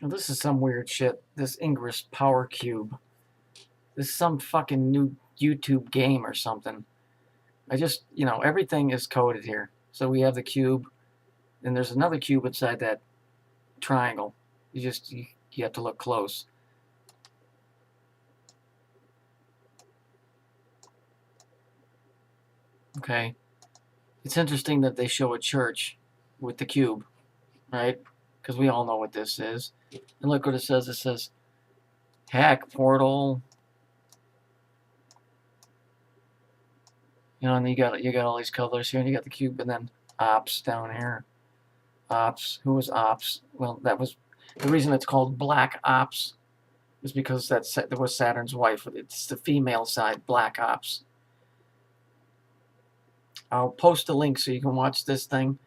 Now, this is some weird shit. This Ingress Power Cube. This is some fucking new YouTube game or something. Everything is coded here. So we have the cube, and there's another cube inside that triangle. You have to look close. Okay. It's interesting that they show a church with the cube, right? Because we all know what this is. And look what it says. It says hack portal. And you got all these colors here, and you got the cube, and then ops down here. Ops. Who was ops? Well, that was the reason it's called Black Ops, is because that was Saturn's wife. It's the female side, Black Ops. I'll post a link so you can watch this thing.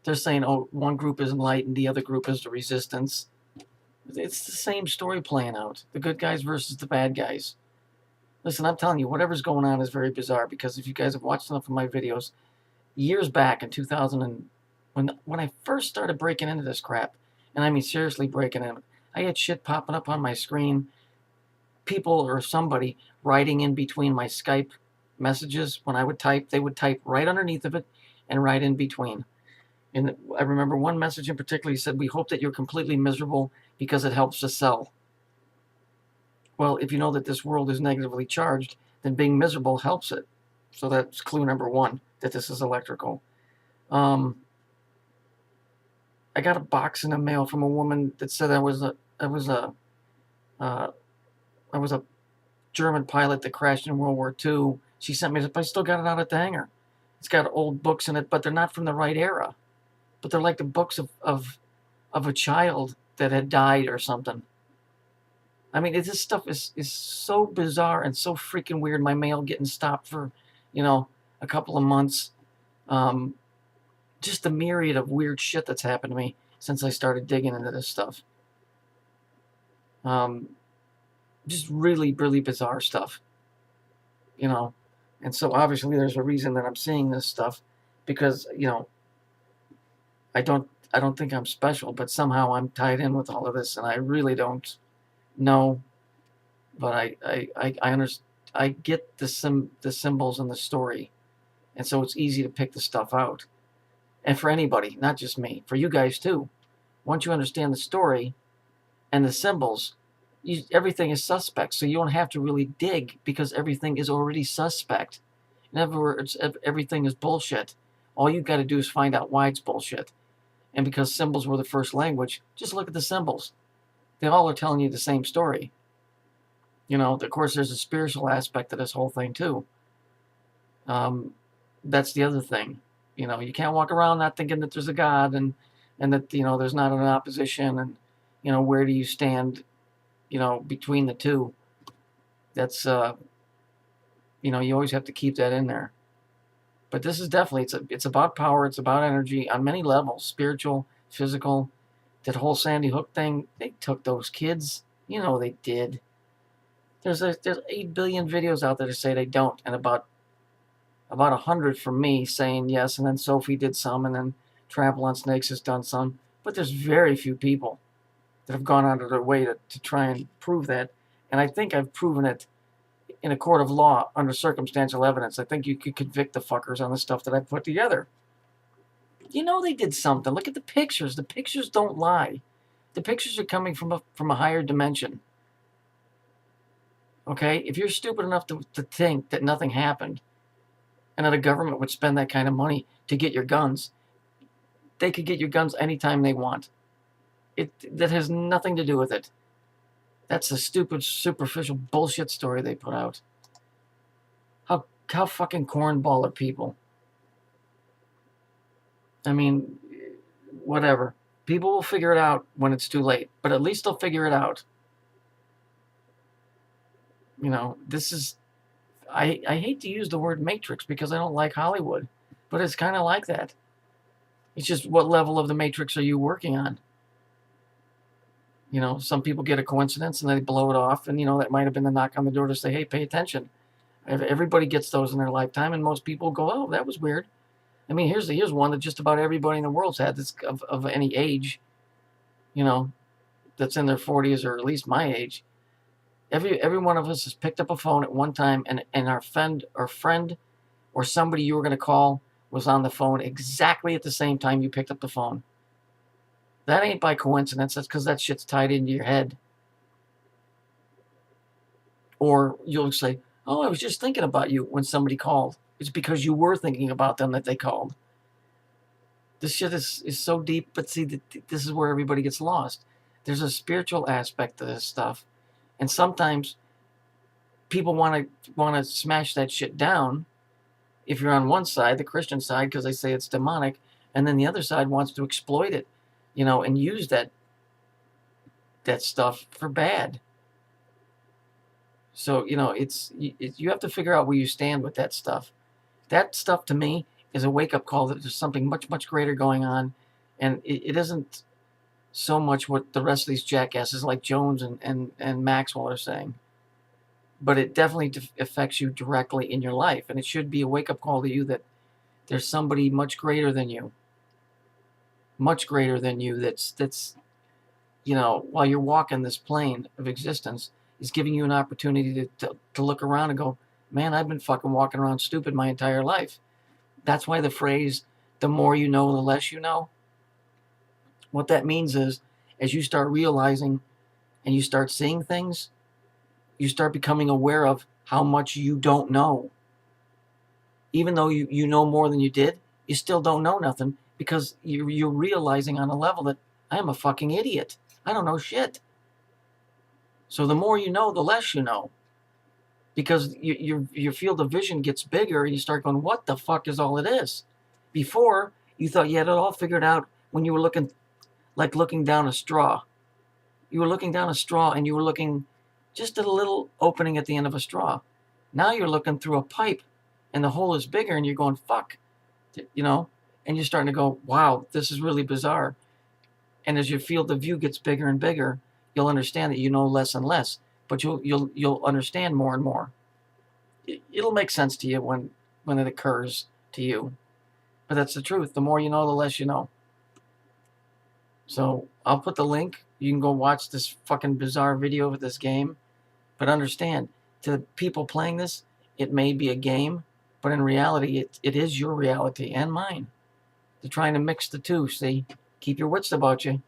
They're saying, oh, one group is enlightened, the other group is the resistance. It's the same story playing out. The good guys versus the bad guys. Listen, I'm telling you, whatever's going on is very bizarre, because if you guys have watched enough of my videos, years back in 2000, when I first started breaking into this crap, and I mean seriously breaking in, I had shit popping up on my screen, people or somebody writing in between my Skype messages. When I would type, they would type right underneath of it and right in between. And I remember one message in particular, he said, "We hope that you're completely miserable because it helps us sell." Well, if you know that this world is negatively charged, then being miserable helps it. So that's clue number one, that this is electrical. I got a box in the mail from a woman that said I was a German pilot that crashed in World War II. She sent me this, but I still got it out at the hangar. It's got old books in it, but they're not from the right era. But they're like the books of a child that had died or something. I mean, this stuff is so bizarre and so freaking weird. My mail getting stopped for, a couple of months. Just a myriad of weird shit that's happened to me since I started digging into this stuff. Just really, really bizarre stuff. And so obviously there's a reason that I'm seeing this stuff, because, I don't think I'm special, but somehow I'm tied in with all of this, and I really don't know. But I get the symbols and the story, and so it's easy to pick the stuff out. And for anybody, not just me, for you guys too. Once you understand the story and the symbols, everything is suspect, so you don't have to really dig, because everything is already suspect. In other words, everything is bullshit. All you've got to do is find out why it's bullshit. And because symbols were the first language, just look at the symbols. They all are telling you the same story. Of course, there's a spiritual aspect to this whole thing too. That's the other thing. You can't walk around not thinking that there's a God, and that, there's not an opposition, and, where do you stand, between the two. That's, you always have to keep that in there. But this is definitely, it's about power, it's about energy on many levels, spiritual, physical. That whole Sandy Hook thing, they took those kids. They did. There's 8 billion videos out there to say they don't, and about 100 from me saying yes, and then Sophie did some, and then Trample on Snakes has done some. But there's very few people that have gone out of their way to try and prove that. And I think I've proven it in a court of law under circumstantial evidence. I think you could convict the fuckers on the stuff that I put together. They did something. Look at the pictures. The pictures don't lie. The pictures are coming from a higher dimension. Okay? If you're stupid enough to think that nothing happened, and that a government would spend that kind of money to get your guns, they could get your guns anytime they want. That has nothing to do with it. That's a stupid, superficial bullshit story they put out. How fucking cornball are people? I mean, whatever. People will figure it out when it's too late, but at least they'll figure it out. This is... I hate to use the word Matrix because I don't like Hollywood, but it's kind of like that. It's just, what level of the Matrix are you working on? Some people get a coincidence and they blow it off, and, that might have been the knock on the door to say, hey, pay attention. Everybody gets those in their lifetime, and most people go, oh, that was weird. I mean, here's one that just about everybody in the world's had, that's of any age. that's in their 40s or at least my age, every one of us has picked up a phone at one time, and our friend or somebody you were going to call was on the phone exactly at the same time you picked up the phone. That ain't by coincidence. That's because that shit's tied into your head. Or you'll say, oh, I was just thinking about you when somebody called. It's because you were thinking about them that they called. This shit is so deep, but see, this is where everybody gets lost. There's a spiritual aspect to this stuff. And sometimes people want to smash that shit down if you're on one side, the Christian side, because they say it's demonic, and then the other side wants to exploit it, and use that stuff for bad. So, you have to figure out where you stand with that stuff. That stuff, to me, is a wake-up call that there's something much, much greater going on, and it isn't so much what the rest of these jackasses like Jones and Maxwell are saying. But it definitely affects you directly in your life, and it should be a wake-up call to you that there's somebody much greater than you. Much greater than you that's while you're walking this plane of existence, is giving you an opportunity to look around and go, man, I've been fucking walking around stupid my entire life. That's why the phrase, the more you know, the less you know. What that means is, as you start realizing and you start seeing things, you start becoming aware of how much you don't know. Even though you know more than you did, you still don't know nothing, because you're realizing on a level that I am a fucking idiot. I don't know shit. So the more you know, the less you know. Because your field of vision gets bigger, and you start going, what the fuck is all it is? Before, you thought you had it all figured out when you were looking down a straw. You were looking down a straw, and you were looking just at a little opening at the end of a straw. Now you're looking through a pipe, and the hole is bigger, and you're going, fuck. And you're starting to go, wow, this is really bizarre. And as your field of view gets bigger and bigger, you'll understand that you know less and less, but you'll understand more and more. It'll make sense to you when it occurs to you. But that's the truth. The more you know, the less you know. So I'll put the link. You can go watch this fucking bizarre video of this game. But understand, to people playing this, it may be a game, but in reality, it is your reality and mine. They're trying to mix the two, see? Keep your wits about you.